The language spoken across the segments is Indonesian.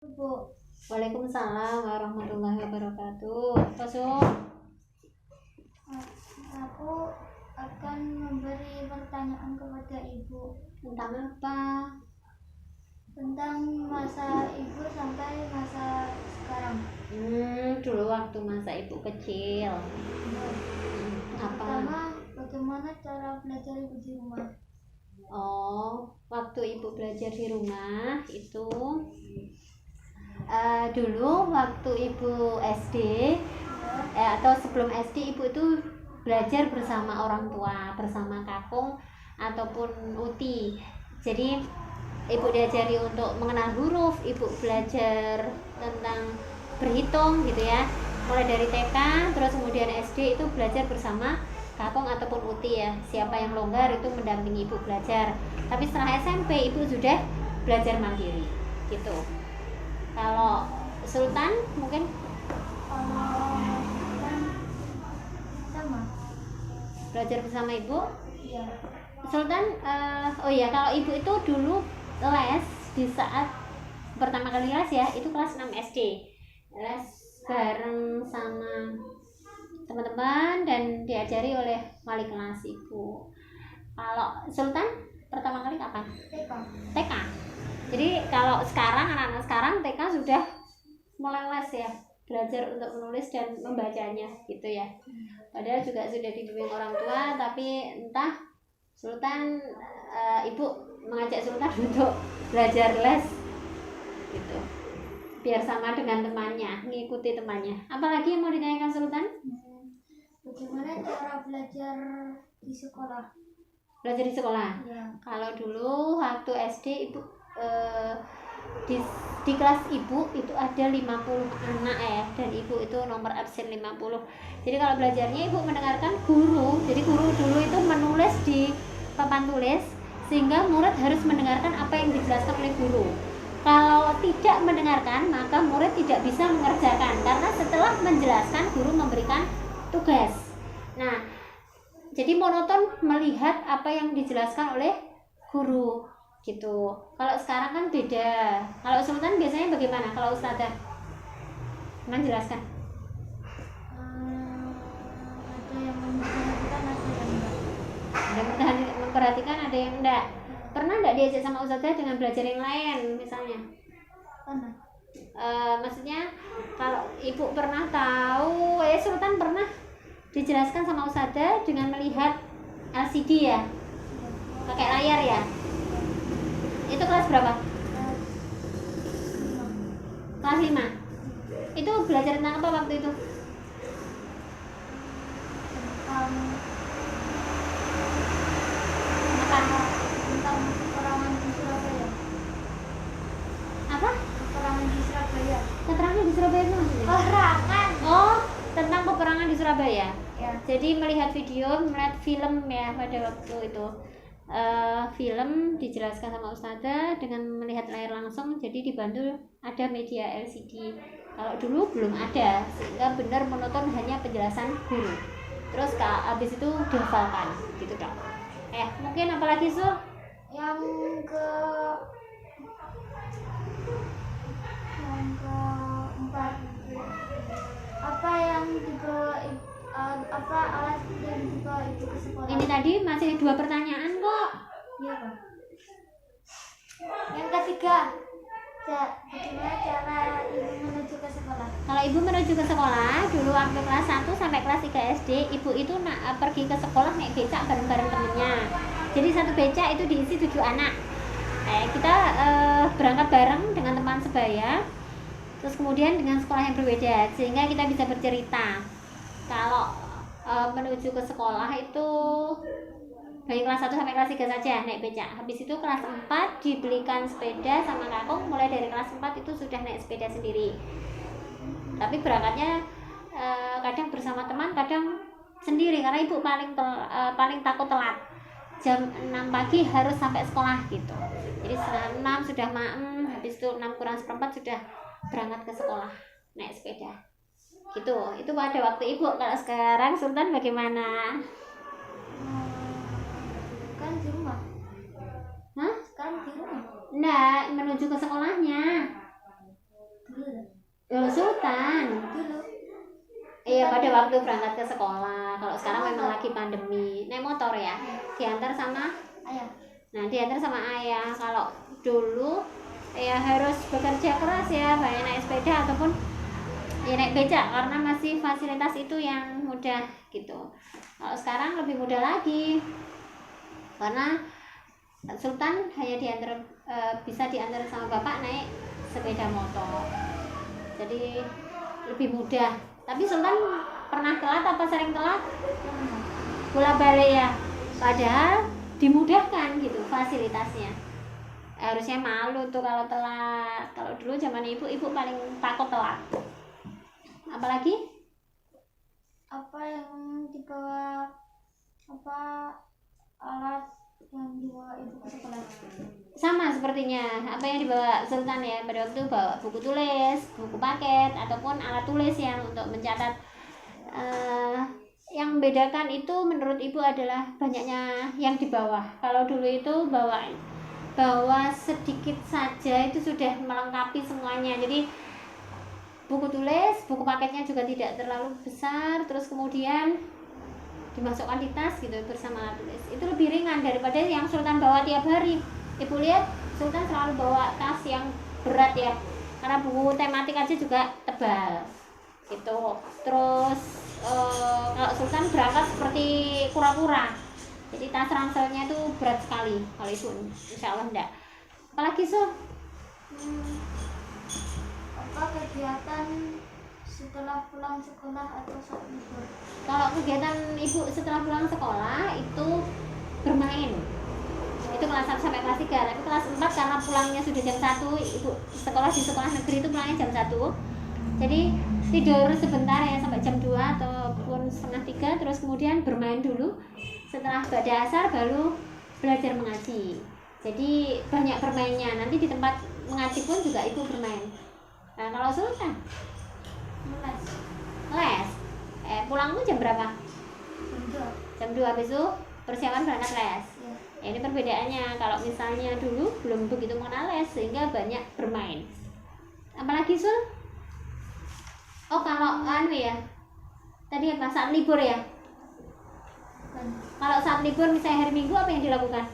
Bu, Waalaikumsalam warahmatullahi wabarakatuh. Masuk. aku akan memberi pertanyaan kepada Ibu Tentang apa? tentang masa Ibu sampai masa sekarang. Dulu waktu masa ibu kecil. Apa? Pertama, bagaimana cara belajar Ibu di rumah? Oh, waktu ibu belajar di rumah itu dulu waktu ibu SD atau sebelum SD ibu itu belajar bersama orang tua, bersama kakung ataupun uti. Jadi ibu diajari untuk mengenal huruf, ibu belajar tentang berhitung gitu ya, mulai dari TK, terus kemudian SD itu belajar bersama kakung ataupun uti ya, siapa yang longgar itu mendampingi ibu belajar. Tapi setelah SMP ibu sudah belajar mandiri gitu. Kalau Sultan mungkin Kan sama. belajar bersama ibu. Iya. Sultan oh iya, kalau ibu itu dulu les di saat pertama kali les ya, itu kelas 6 SD. Les bareng sama teman-teman dan diajari oleh wali kelas ibu. Kalau Sultan pertama kali kapan? TK. TK. Jadi kalau sekarang anak-anak sekarang TK sudah mulai les ya, belajar untuk menulis dan membacanya gitu ya. Padahal juga sudah dibimbing orang tua, tapi entah Sultan ibu mengajak Sultan untuk belajar les gitu, biar sama dengan temannya, mengikuti temannya. Apalagi yang mau ditanyakan Sultan? Bagaimana cara belajar di sekolah? Belajar di sekolah. Ya. Kalau dulu waktu SD ibu di kelas ibu itu ada 50 anak ya, dan ibu itu nomor absen 50. Jadi kalau belajarnya ibu mendengarkan guru. Jadi guru dulu itu menulis di papan tulis sehingga murid harus mendengarkan apa yang dijelaskan oleh guru. Kalau tidak mendengarkan maka murid tidak bisa mengerjakan, karena setelah menjelaskan guru memberikan tugas. Nah, jadi monoton melihat apa yang dijelaskan oleh guru gitu. Kalau sekarang kan beda. Kalau Sultan biasanya bagaimana kalau ustadzah menjelaskan? Ada yang memperhatikan, ada yang enggak. Ada memperhatikan, ada yang enggak. Pernah enggak diajak sama ustadzah dengan belajar yang lain misalnya? Pernah. Maksudnya kalau ibu pernah tahu Sultan pernah dijelaskan sama ustadzah dengan melihat LCD ya, pakai layar ya. Itu kelas berapa? Kelas 5. Itu belajar tentang apa waktu itu? Tentang peperangan di Surabaya. Apa? Peperangan di Surabaya. Keterangan di Surabaya itu maksudnya? Peperangan. Oh, tentang peperangan di Surabaya. Ya. Jadi melihat video, melihat film ya pada waktu itu. Film dijelaskan sama ustazah dengan melihat layar langsung, jadi dibantu ada media LCD. Kalau dulu belum ada, sehingga benar monoton hanya penjelasan guru. Terus habis itu dihafalkan gitu dong. Mungkin apalagi Sul? Yang keempat, apa yang dibawa apa alat yang dibawa ibu ke sekolah? Ini tadi masih 2 pertanyaan kok. Iya, Pak. Yang ketiga, bagaimana cara ibu menuju ke sekolah? Kalau ibu menuju ke sekolah dulu waktu kelas 1 sampai kelas 3 SD, ibu itu pergi ke sekolah naik becak bareng-bareng temennya. Jadi satu becak itu diisi 7 anak. Kita berangkat bareng dengan teman sebaya, terus kemudian dengan sekolah yang berbeda, sehingga kita bisa bercerita. Kalau menuju ke sekolah itu dari kelas 1 sampai kelas 3 saja naik becak. Habis itu kelas 4 dibelikan sepeda sama kakung. Mulai dari kelas 4 itu sudah naik sepeda sendiri. Tapi berangkatnya kadang bersama teman, kadang sendiri, karena ibu paling takut telat. Jam 6 pagi harus sampai sekolah gitu. Jadi setengah 6 sudah maem, habis itu 6 kurang seperempat sudah berangkat ke sekolah naik sepeda. Gitu. Itu pada waktu ibu. Kalau sekarang Sultan bagaimana? Kan di rumah. Hah? Sekarang di rumah. Enggak, menuju ke sekolahnya. waktu berangkat ke sekolah. Kalau sekarang memang lagi pandemi, naik motor ya, diantar sama ayah. Nah, diantar sama ayah. Kalau dulu ya harus bekerja keras ya, banyak naik sepeda ataupun ya naik becak karena masih fasilitas itu yang mudah gitu. Kalau sekarang lebih mudah lagi karena Sultan hanya diantar bisa diantar sama bapak naik sepeda motor. Jadi lebih mudah. Tapi Sultan pernah telat apa sering telat? Bolak balik ya. Padahal dimudahkan gitu fasilitasnya. Harusnya malu tuh kalau telat. Kalau dulu zaman ibu paling takut telat. Apalagi Apa yang dibawa, apa alat yang dibawa ibu ke sekolah? sama sepertinya apa yang dibawa Sultan ya, pada waktu itu bawa buku tulis, buku paket ataupun alat tulis yang untuk mencatat. Yang membedakan itu menurut ibu adalah banyaknya yang di bawah. Kalau dulu itu bawa sedikit saja itu sudah melengkapi semuanya. Jadi buku tulis, buku paketnya juga tidak terlalu besar, terus kemudian dimasukkan di tas gitu bersama alat tulis. Itu lebih ringan daripada yang Sultan bawa tiap hari. Ibu lihat Sultan selalu bawa tas yang berat ya, karena buku tematik aja juga tebal gitu. Terus kalau Sultan berangkat seperti kura-kura, jadi tas ranselnya itu berat sekali. Kalau itu insya Allah enggak. Apalagi Apa kegiatan setelah pulang sekolah atau saat libur? Kalau kegiatan ibu setelah pulang sekolah itu bermain. Itu kelas 1 sampai kelas 3. Tapi kelas 4 karena pulangnya sudah jam 1, ibu sekolah di sekolah negeri itu pulangnya jam 1. Jadi tidur sebentar ya sampai jam 2 ataupun setengah 3, terus kemudian bermain dulu. Setelah pada asar baru belajar mengaji. Jadi banyak bermainnya. Nanti di tempat mengaji pun juga ibu bermain. Nah, kalau Sultan les. Pulangmu jam berapa? Jam 2 habis itu persiapan berangkat les. Ya. Ini perbedaannya. Kalau misalnya dulu belum begitu mengenal les sehingga banyak bermain. Apalagi kalau ya. Tadi apa? Saat libur ya. Kalau saat libur misalnya hari Minggu apa yang dilakukan?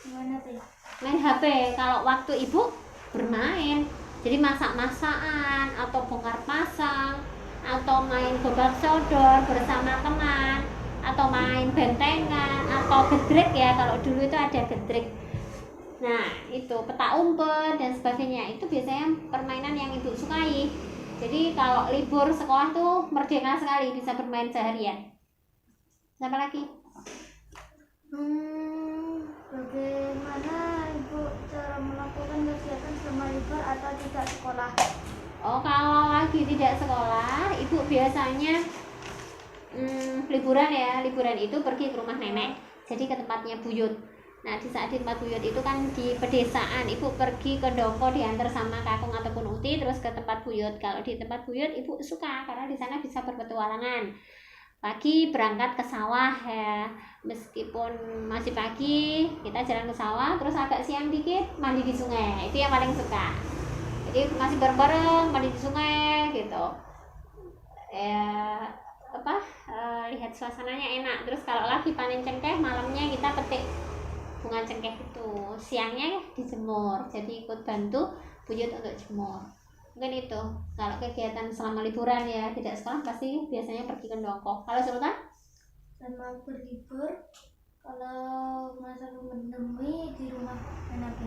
Gimana tuh? Main HP. Kalau waktu ibu bermain. Jadi masak-masakan atau bongkar pasang atau main gobak sodor bersama teman atau main bentengan atau gedrek ya, kalau dulu itu ada gedrek. Nah itu petak umpet dan sebagainya, itu biasanya permainan yang ibu sukai. Jadi kalau libur sekolah tuh merdeka sekali, bisa bermain seharian. Apa lagi? Bagaimana ibu cara melakukan kegiatan selama libur atau tidak sekolah? Kalau lagi tidak sekolah, ibu biasanya liburan ya. Liburan itu pergi ke rumah nenek, jadi ke tempatnya buyut. Nah di saat di tempat buyut itu kan di pedesaan, ibu pergi ke Dongko diantar sama kakung ataupun uti terus ke tempat buyut. Kalau di tempat buyut ibu suka karena di sana bisa berpetualangan. Pagi berangkat ke sawah ya, meskipun masih pagi kita jalan ke sawah, terus agak siang dikit mandi di sungai, itu yang paling suka. Jadi masih bareng-bareng mandi di sungai gitu ya, lihat suasananya enak. Terus kalau lagi panen cengkeh malamnya kita petik bunga cengkeh itu, siangnya dijemur, jadi ikut bantu buyut untuk jemur. Mungkin itu kalau kegiatan selama liburan ya, tidak sekolah pasti biasanya pergi ke Dongko. Kalau Sultan? Selama berlibur, kalau masa pandemi di rumah main HP.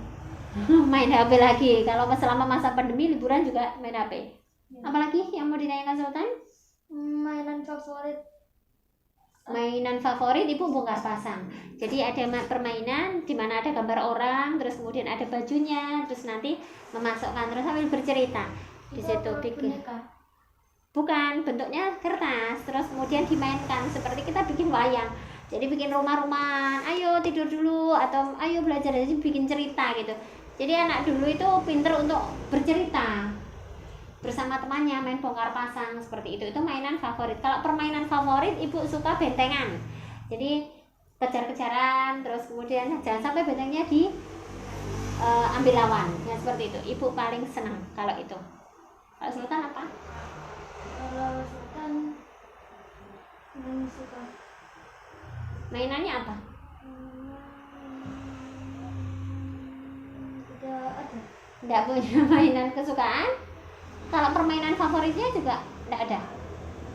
Main HP lagi. Kalau selama masa pandemi liburan juga main HP. Ya. Apalagi yang mau ditanyakan Sultan? Mainan favorit. Mainan favorit ibu bongkar pasang. Jadi ada permainan di mana ada gambar orang, terus kemudian ada bajunya, terus nanti memasukkan terus sambil bercerita. Di situ bikin. Bukan, bentuknya kertas, terus kemudian dimainkan seperti kita bikin wayang. Jadi bikin rumah-rumahan, ayo tidur dulu atau ayo belajar, jadi bikin cerita gitu. Jadi anak dulu itu pinter untuk bercerita. Bersama temannya main bongkar pasang seperti itu mainan favorit. Kalau permainan favorit ibu suka bentengan, jadi kejar-kejaran, terus kemudian jangan sampai bentengnya ambil lawan ya, seperti itu ibu paling senang kalau itu. Kalau Sultan apa? Kalau Sultan Mainannya apa? Tidak ada. Nggak punya mainan kesukaan? Kalau permainan favoritnya juga nggak ada?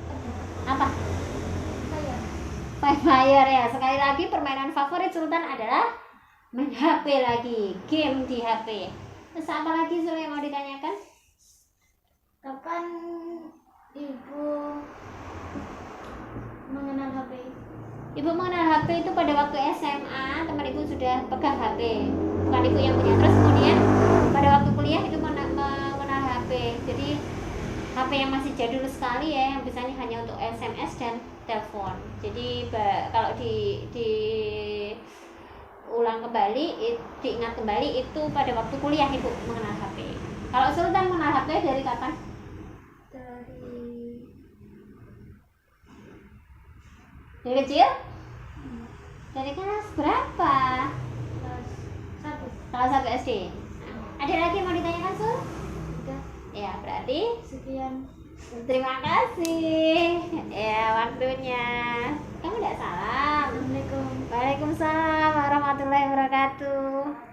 Ada. Apa? Saya. Free Fire ya. Sekali lagi permainan favorit Sultan adalah main HP lagi, game di HP. Terus apa lagi Sul yang mau ditanyakan? Kapan ibu mengenal HP? Ibu mengenal HP itu pada waktu SMA, teman ibu sudah pegang HP, bukan ibu yang punya. Terus kemudian pada waktu kuliah itu mengenal HP. Jadi HP yang masih jadul sekali ya, yang bisanya hanya untuk SMS dan telepon. Jadi kalau di ulang kembali, diingat kembali itu pada waktu kuliah ibu mengenal HP. Kalau Sultan mengenal HP dari kapan? Dari kecil? Dari kelas berapa? Kelas 1. Kelas 1 SD. Ada lagi yang mau ditanyakan Sul? Udah. Ya berarti Sekian. terima kasih ya waktunya. Kamu tidak salam. Assalamualaikum. Waalaikumsalam warahmatullahi wabarakatuh.